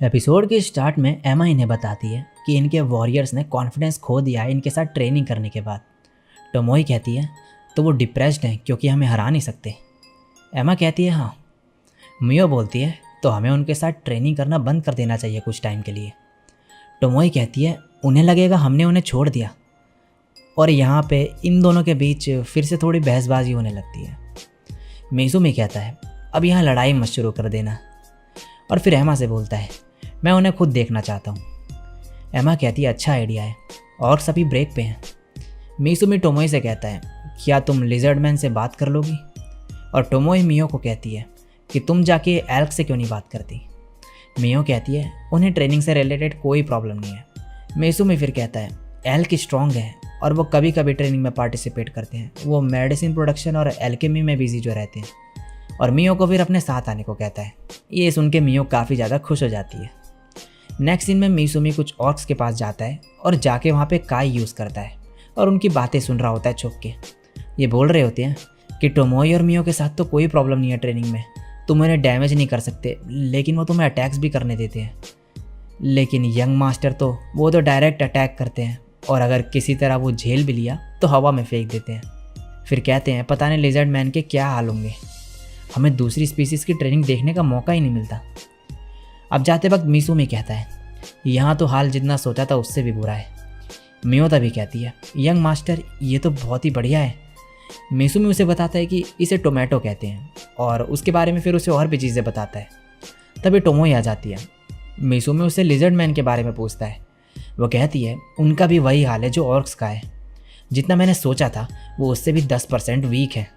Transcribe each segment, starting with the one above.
Episode के start में एमा इन्हें बताती है कि इनके वॉरियर्स ने कॉन्फिडेंस खो दिया है इनके साथ ट्रेनिंग करने के बाद। टोमोई कहती है तो वो डिप्रेस्ड हैं क्योंकि हमें हरा नहीं सकते। एमा कहती है हाँ। मियो बोलती है तो हमें उनके साथ ट्रेनिंग करना बंद कर देना चाहिए कुछ टाइम के लिए। टोमोई कहती है उन्हें लगेगा हमने उन्हें छोड़ दिया। और यहाँ पे इन दोनों के बीच फिर से थोड़ी बहसबाजी होने लगती है। मिज़ुमी कहता है अब यहाँ लड़ाई मत शुरू कर देना। और फिर एमा से बोलता है मैं उन्हें खुद देखना चाहता हूँ। एमा कहती है अच्छा आइडिया है और सभी ब्रेक पे हैं। मिज़ुमी टोमोई से कहता है क्या तुम लिजर्ड मैन से बात कर लोगी। और टोमोई मियो को कहती है कि तुम जाके एल्क से क्यों नहीं बात करती। मियो कहती है उन्हें ट्रेनिंग से रिलेटेड कोई प्रॉब्लम नहीं है। मिज़ुमी फिर कहता है एल्क स्ट्रॉन्ग है और वो कभी कभी ट्रेनिंग में पार्टिसिपेट करते हैं। वो मेडिसिन प्रोडक्शन और एल्केमी में बिजी जो रहते हैं। और मियो को फिर अपने साथ आने को कहता है। ये सुन के मियो काफ़ी ज़्यादा खुश हो जाती है। नेक्स्ट सीन में मिज़ुमी कुछ ऑर्क्स के पास जाता है और जाके वहाँ पे काई यूज़ करता है और उनकी बातें सुन रहा होता है छुप के। ये बोल रहे होते हैं कि टोमोई और मियो के साथ तो कोई प्रॉब्लम नहीं है ट्रेनिंग में, तुम उन्हें डैमेज नहीं कर सकते लेकिन वो तुम्हें अटैक्स भी करने देते हैं। लेकिन यंग मास्टर तो वो तो डायरेक्ट अटैक करते हैं और अगर किसी तरह वो झेल भी लिया तो हवा में फेंक देते हैं। फिर कहते हैं पता नहीं लिजर्ड मैन के क्या हाल होंगे, हमें दूसरी स्पीसीज़ की ट्रेनिंग देखने का मौका ही नहीं मिलता। अब जाते वक्त मिज़ुमी कहता है यहाँ तो हाल जितना सोचा था उससे भी बुरा है। मियो तभी कहती है यंग मास्टर ये तो बहुत ही बढ़िया है। मिज़ुमी उसे बताता है कि इसे टोमेटो कहते हैं और उसके बारे में फिर उसे और भी चीज़ें बताता है। तभी टोमोई आ जाती है। मिज़ुमी उसे लिजर्ड मैन के बारे में पूछता है। वो कहती है उनका भी वही हाल है जो ऑर्क्स का है, जितना मैंने सोचा था वो उससे भी 10% वीक है।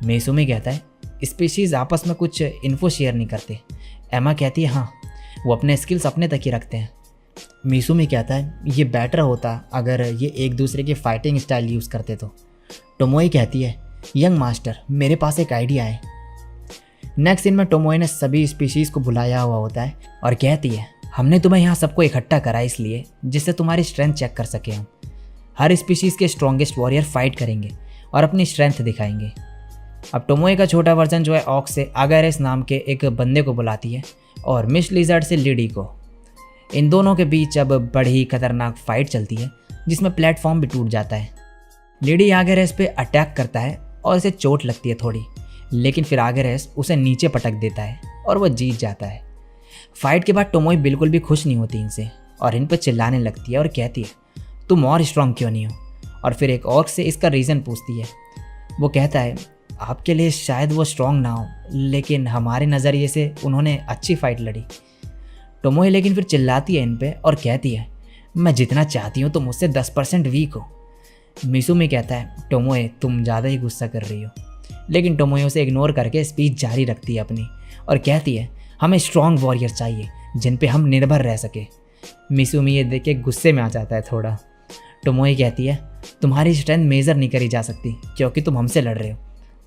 मिज़ुमी कहता है स्पीशीज़ आपस में कुछ इन्फो शेयर नहीं करते। एमा कहती है हाँ वो अपने स्किल्स अपने तक ही रखते हैं। मिज़ुमी कहता है ये बेटर होता अगर ये एक दूसरे की फाइटिंग स्टाइल यूज़ करते तो। टोमोई कहती है यंग मास्टर मेरे पास एक आइडिया है। नेक्स्ट सीन में टोमोई ने सभी स्पीशीज़ को बुलाया हुआ होता है और कहती है हमने तुम्हें यहाँ सबको इकट्ठा करा इसलिए जिससे तुम्हारी स्ट्रेंथ चेक कर सके हम। हर स्पीशीज़ के स्ट्रॉन्गेस्ट वॉरियर फाइट करेंगे और अपनी स्ट्रेंथ दिखाएंगे। अब टोमोई का छोटा वर्जन जो है ऑक्स से अगारेस नाम के एक बंदे को बुलाती है और मिस लिजर्ड से लिडी को। इन दोनों के बीच अब बड़ी खतरनाक फाइट चलती है जिसमें प्लेटफॉर्म भी टूट जाता है। लिडी आगेरेस पे अटैक करता है और इसे चोट लगती है थोड़ी, लेकिन फिर आगेरेस उसे नीचे पटक देता है और वह जीत जाता है। फाइट के बाद टोमोई बिल्कुल भी खुश नहीं होती इनसे और इन पर चिल्लाने लगती है और कहती है तुम और स्ट्रांग क्यों नहीं हो। और फिर एक ऑर्क से इसका रीज़न पूछती है। वो कहता है आपके लिए शायद वो स्ट्रांग ना हो लेकिन हमारे नज़रिए से उन्होंने अच्छी फाइट लड़ी। टोमोई लेकिन फिर चिल्लाती है इन पे और कहती है मैं जितना चाहती हूँ तुम मुझसे 10% वीक हो। मिज़ुमी कहता है टोमोई तुम ज़्यादा ही गुस्सा कर रही हो, लेकिन टोमोई उसे इग्नोर करके स्पीच जारी रखती है अपनी और कहती है हमें स्ट्रॉन्ग वॉरियर चाहिए जिन पे हम निर्भर रह सके। मिज़ुमी ये देख के गुस्से में आ जाता है थोड़ा। टोमोई कहती है तुम्हारी स्ट्रेंथ मेज़र नहीं करी जा सकती क्योंकि तुम हमसे लड़ रहे हो,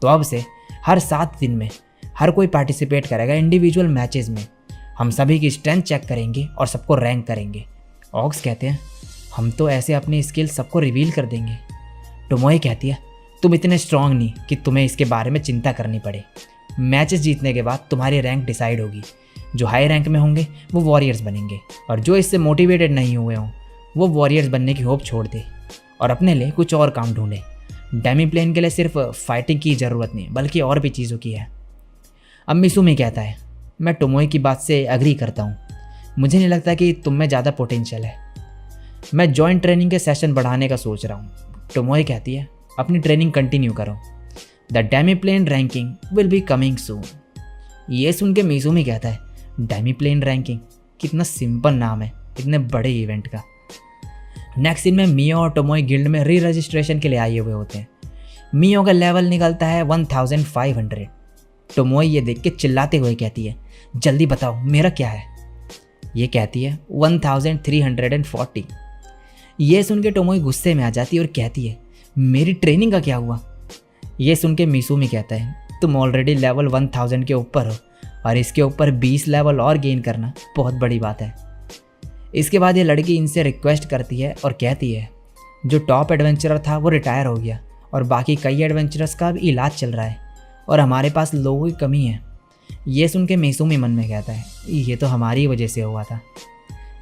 तो अब से हर 7 दिन में हर कोई पार्टिसिपेट करेगा इंडिविजुअल मैचेस में। हम सभी की स्ट्रेंथ चेक करेंगे और सबको रैंक करेंगे। ऑक्स कहते हैं हम तो ऐसे अपनी स्किल सबको रिवील कर देंगे। टोमोई कहती है तुम इतने स्ट्रांग नहीं कि तुम्हें इसके बारे में चिंता करनी पड़े। मैचेस जीतने के बाद तुम्हारी रैंक डिसाइड होगी। जो हाई रैंक में होंगे वो वॉरियर्स बनेंगे और जो इससे मोटिवेटेड नहीं हुए हों वो वॉरियर्स बनने की होप छोड़ दे और अपने लिए कुछ और काम ढूंढे। डेमी प्लेन के लिए सिर्फ फाइटिंग की ज़रूरत नहीं बल्कि और भी चीज़ों की है। अब मिज़ुमी कहता है मैं टोमोई की बात से एग्री करता हूँ, मुझे नहीं लगता कि तुम में ज़्यादा पोटेंशियल है। मैं जॉइंट ट्रेनिंग के सेशन बढ़ाने का सोच रहा हूँ। टोमोई कहती है अपनी ट्रेनिंग कंटिन्यू करो, the demi plane ranking will be coming soon. ये सुन के मिज़ुमी कहता है डेमी प्लेन रैंकिंग कितना सिंपल नाम है इतने बड़े इवेंट का। नेक्स्ट सीन में मियो और टोमोई गिल्ड में री रजिस्ट्रेशन के लिए आए हुए होते हैं। मियो का लेवल निकलता है 1500। टोमोई ये देख के चिल्लाते हुए कहती है जल्दी बताओ मेरा क्या है। ये कहती है 1340। ये सुन के टोमोई गुस्से में आ जाती है और कहती है मेरी ट्रेनिंग का क्या हुआ। ये सुन के मिज़ुमी कहता है तुम ऑलरेडी लेवल 1000 के ऊपर हो और इसके ऊपर 20 लेवल और गेन करना बहुत बड़ी बात है। इसके बाद ये लड़की इनसे रिक्वेस्ट करती है और कहती है जो टॉप एडवेंचरर था वो रिटायर हो गया और बाकी कई एडवेंचरर्स का भी इलाज चल रहा है और हमारे पास लोगों की कमी है। ये सुन के मिसुमी मन में कहता है ये तो हमारी वजह से हुआ था।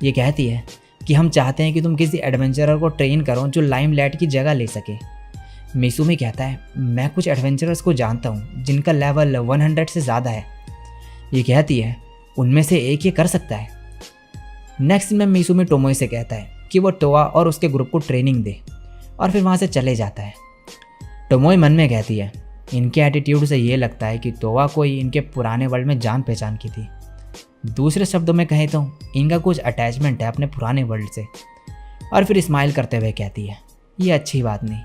ये कहती है कि हम चाहते हैं कि तुम किसी एडवेंचरर को ट्रेन करो जो लाइमलाइट की जगह ले सके। मिसुमी कहता है मैं कुछ एडवेंचरर्स को जानता हूँ जिनका लेवल 100 से ज़्यादा है। ये कहती है उनमें से एक ये कर सकता है। नेक्स्ट में मिसुमी टोमोई से कहता है कि वो टोआ और उसके ग्रुप को ट्रेनिंग दे और फिर वहाँ से चले जाता है। टोमोई मन में कहती है इनके एटीट्यूड से ये लगता है कि तोवा कोई इनके पुराने वर्ल्ड में जान पहचान की थी। दूसरे शब्दों में कहें तो इनका कुछ अटैचमेंट है अपने पुराने वर्ल्ड से। और फिर स्माइल करते हुए कहती है ये अच्छी बात नहीं,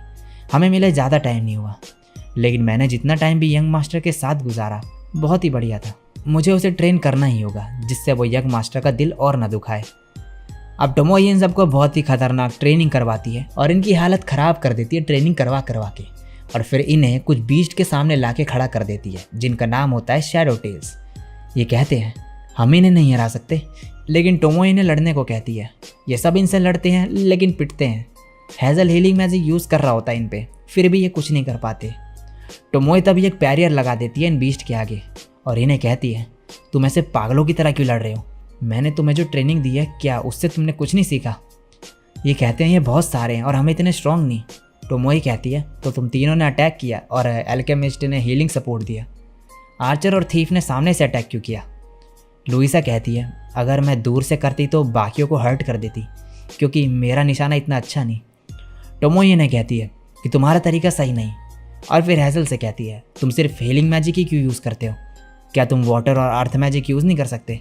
हमें मिले ज़्यादा टाइम नहीं हुआ, लेकिन मैंने जितना टाइम भी यंग मास्टर के साथ गुजारा बहुत ही बढ़िया था। मुझे उसे ट्रेन करना ही होगा जिससे वो यंग मास्टर का दिल और ना दुखाए। अब टोमोई इन सबको बहुत ही खतरनाक ट्रेनिंग करवाती है और इनकी हालत ख़राब कर देती है ट्रेनिंग करवा के, और फिर इन्हें कुछ बीस्ट के सामने लाके खड़ा कर देती है जिनका नाम होता है शैडो टेल्स। ये कहते हैं हम इन्हें नहीं हरा सकते, लेकिन टोमोई इन्हें लड़ने को कहती है। ये सब इनसे लड़ते हैं लेकिन पिटते हैं। हेज़ल हीलिंग मैजिक यूज़ कर रहा होता है इन पे, फिर भी ये कुछ नहीं कर पाते। टोमोई तभी एक बैरियर लगा देती है इन बीस्ट के आगे और इन्हें कहती है तुम ऐसे पागलों की तरह क्यों लड़ रहे हो? मैंने तुम्हें जो ट्रेनिंग दी है क्या उससे तुमने कुछ नहीं सीखा? ये कहते हैं ये बहुत सारे हैं और हम इतने स्ट्रॉन्ग नहीं। टोमोई कहती है तो तुम तीनों ने अटैक किया और एल्केमिस्ट ने हीलिंग सपोर्ट दिया, आर्चर और थीफ ने सामने से अटैक क्यों किया? लुइसा कहती है अगर मैं दूर से करती तो बाकियों को हर्ट कर देती क्योंकि मेरा निशाना इतना अच्छा नहीं। टोमोई इन्हें कहती है कि तुम्हारा तरीका सही नहीं। और फिर हेज़ल से कहती है तुम सिर्फ हीलिंग मैजिक ही क्यों यूज़ करते हो? क्या तुम वाटर और अर्थ मैजिक यूज़ नहीं कर सकते?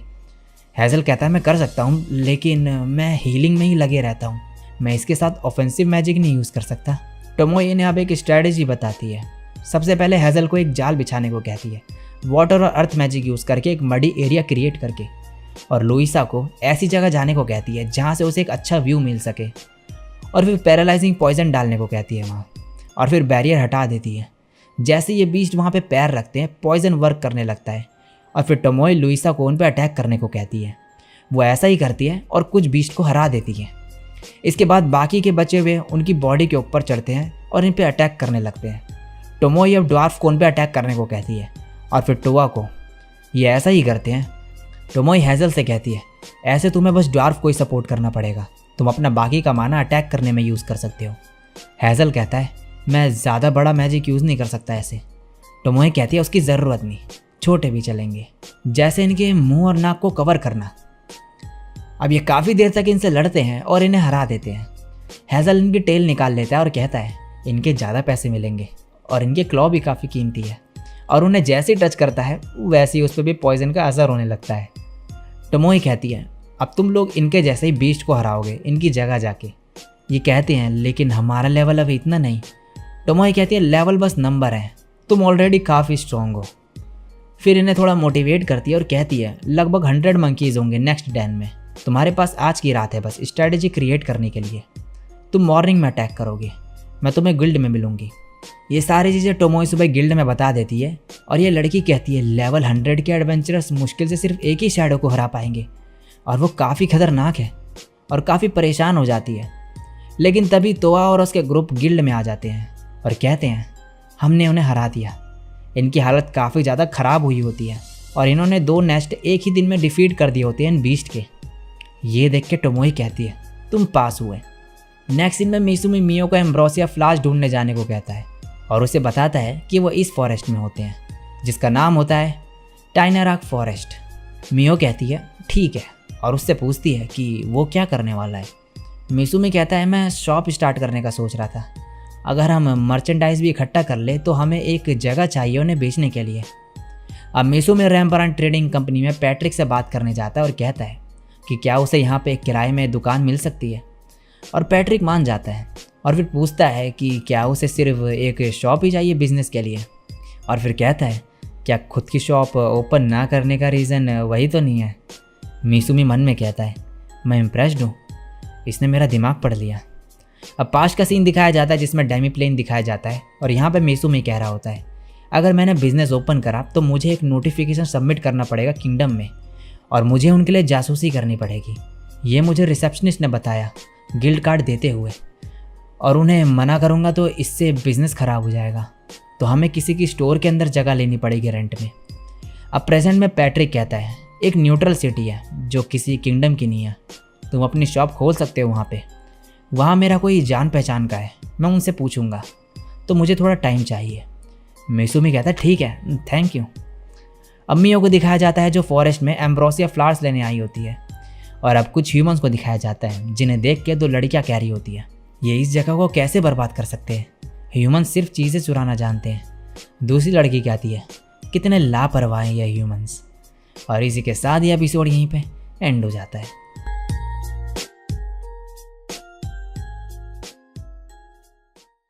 हेज़ल कहता है मैं कर सकता हूँ लेकिन मैं हीलिंग में ही लगे रहता हूँ, मैं इसके साथ ऑफेंसिव मैजिक नहीं यूज़ कर सकता। टोमोई इन्हें अब एक स्ट्रैटेजी बताती है। सबसे पहले हेज़ल को एक जाल बिछाने को कहती है वाटर और अर्थ मैजिक यूज़ करके, एक मडी एरिया क्रिएट करके, और लुइसा को ऐसी जगह जाने को कहती है जहाँ से उसे एक अच्छा व्यू मिल सके, और फिर पैरालाइजिंग पॉइजन डालने को कहती है वहाँ, और फिर बैरियर हटा देती है। जैसे ये बीस्ट वहाँ पे पैर रखते हैं पॉइजन वर्क करने लगता है, और फिर टोमोई लुइसा को उन पर अटैक करने को कहती है। वो ऐसा ही करती है और कुछ बीस्ट को हरा देती है। इसके बाद बाकी के बचे हुए उनकी बॉडी के ऊपर चढ़ते हैं और इन पे अटैक करने लगते हैं। टोमोई अब ड्वार्फ को उन पे अटैक करने को कहती है और फिर टोवा को। ये ऐसा ही करते हैं। टोमोई हेज़ल से कहती है ऐसे तुम्हें बस ड्वार्फ को ही सपोर्ट करना पड़ेगा, तुम अपना बाकी का माना अटैक करने में यूज़ कर सकते हो। हेज़ल कहता है मैं ज़्यादा बड़ा मैजिक यूज़ नहीं कर सकता ऐसे। टोमोई कहती है उसकी ज़रूरत नहीं, छोटे भी चलेंगे, जैसे इनके मुंह और नाक को कवर करना। अब ये काफ़ी देर तक इनसे लड़ते हैं और इन्हें हरा देते हैं। हेज़ल इनकी टेल निकाल लेता है और कहता है इनके ज़्यादा पैसे मिलेंगे और इनके क्लॉ भी काफ़ी कीमती है, और उन्हें जैसे ही टच करता है वैसे ही उस पर भी पॉइजन का असर होने लगता है। टोमोई कहती है अब तुम लोग इनके जैसे ही बीस्ट को हराओगे इनकी जगह जाके। ये कहते हैं लेकिन हमारा लेवल अभी इतना नहीं। टोमोई कहती है लेवल बस नंबर है, तुम ऑलरेडी काफ़ी स्ट्रॉन्ग हो। फिर इन्हें थोड़ा मोटिवेट करती है और कहती है लगभग 100 मंकीज़ होंगे नेक्स्ट डैन में, तुम्हारे पास आज की रात है बस स्ट्रैटेजी क्रिएट करने के लिए। तुम मॉर्निंग में अटैक करोगे, मैं तुम्हें गिल्ड में मिलूंगी। ये सारी चीज़ें टोमोई सुबह गिल्ड में बता देती है और ये लड़की कहती है लेवल 100 के एडवेंचरर्स मुश्किल से सिर्फ एक ही शैडो को हरा पाएंगे और वो काफ़ी खतरनाक है, और काफ़ी परेशान हो जाती है। लेकिन तभी तोआ और उसके ग्रुप गिल्ड में आ जाते हैं और कहते हैं हमने उन्हें हरा दिया। इनकी हालत काफ़ी ज़्यादा ख़राब हुई होती है और इन्होंने 2 नेस्ट एक ही दिन में डिफीट कर दिए होते हैं इन बीस्ट के। ये देख के टोमोई कहती है तुम पास हुए। नेक्स्ट सीन में मिसुमी मियो को एम्ब्रोसिया फ्लाश ढूंढने जाने को कहता है और उसे बताता है कि वो इस फॉरेस्ट में होते हैं जिसका नाम होता है टाइनाराक फॉरेस्ट। मियो कहती है ठीक है और उससे पूछती है कि वो क्या करने वाला है। मिसुमी कहता है मैं शॉप स्टार्ट करने का सोच रहा था, अगर हम मर्चेंडाइज भी इकट्ठा कर ले तो हमें एक जगह चाहिए उन्हें बेचने के लिए। अब मिसुमी रैम्परान ट्रेडिंग कंपनी में पैट्रिक से बात करने जाता है और कहता है कि क्या उसे यहाँ पे एक किराए में दुकान मिल सकती है, और पैट्रिक मान जाता है और फिर पूछता है कि क्या उसे सिर्फ एक शॉप ही चाहिए बिजनेस के लिए, और फिर कहता है क्या खुद की शॉप ओपन ना करने का रीज़न वही तो नहीं है। मिसुमी मन में कहता है मैं इम्प्रेस्ड हूँ, इसने मेरा दिमाग पढ़ लिया। अब पास्ट का सीन दिखाया जाता है जिसमें डेमी प्लेन दिखाया जाता है और यहाँ पे मिसुमी कह रहा होता है अगर मैंने बिज़नेस ओपन करा तो मुझे एक नोटिफिकेशन सबमिट करना पड़ेगा किंगडम में और मुझे उनके लिए जासूसी करनी पड़ेगी। ये मुझे रिसेप्शनिस्ट ने बताया गिल्ड कार्ड देते हुए, और उन्हें मना करूँगा तो इससे बिज़नेस ख़राब हो जाएगा, तो हमें किसी की स्टोर के अंदर जगह लेनी पड़ेगी रेंट में। अब प्रेजेंट में पैट्रिक कहता है एक न्यूट्रल सिटी है जो किसी किंगडम की नहीं है, तुम अपनी शॉप खोल सकते हो वहाँ पे। वहाँ मेरा कोई जान पहचान का है, मैं उनसे पूछूंगा, तो मुझे थोड़ा टाइम चाहिए। मिसुमी कहता है ठीक है, थैंक यू। अम्मियों को दिखाया जाता है जो फॉरेस्ट में एम्ब्रोसिया फ्लावर्स लेने आई होती है, और अब कुछ ह्यूमंस को दिखाया जाता है जिन्हें देख के 2 लड़कियां कह रही होती है ये इस जगह को कैसे बर्बाद कर सकते हैं, ह्यूमंस सिर्फ चीज़ें चुराना जानते हैं। दूसरी लड़की कहती है कितने लापरवाह हैं ये ह्यूमंस। और इसी के साथ ये एपिसोड यहीं पे एंड हो जाता है।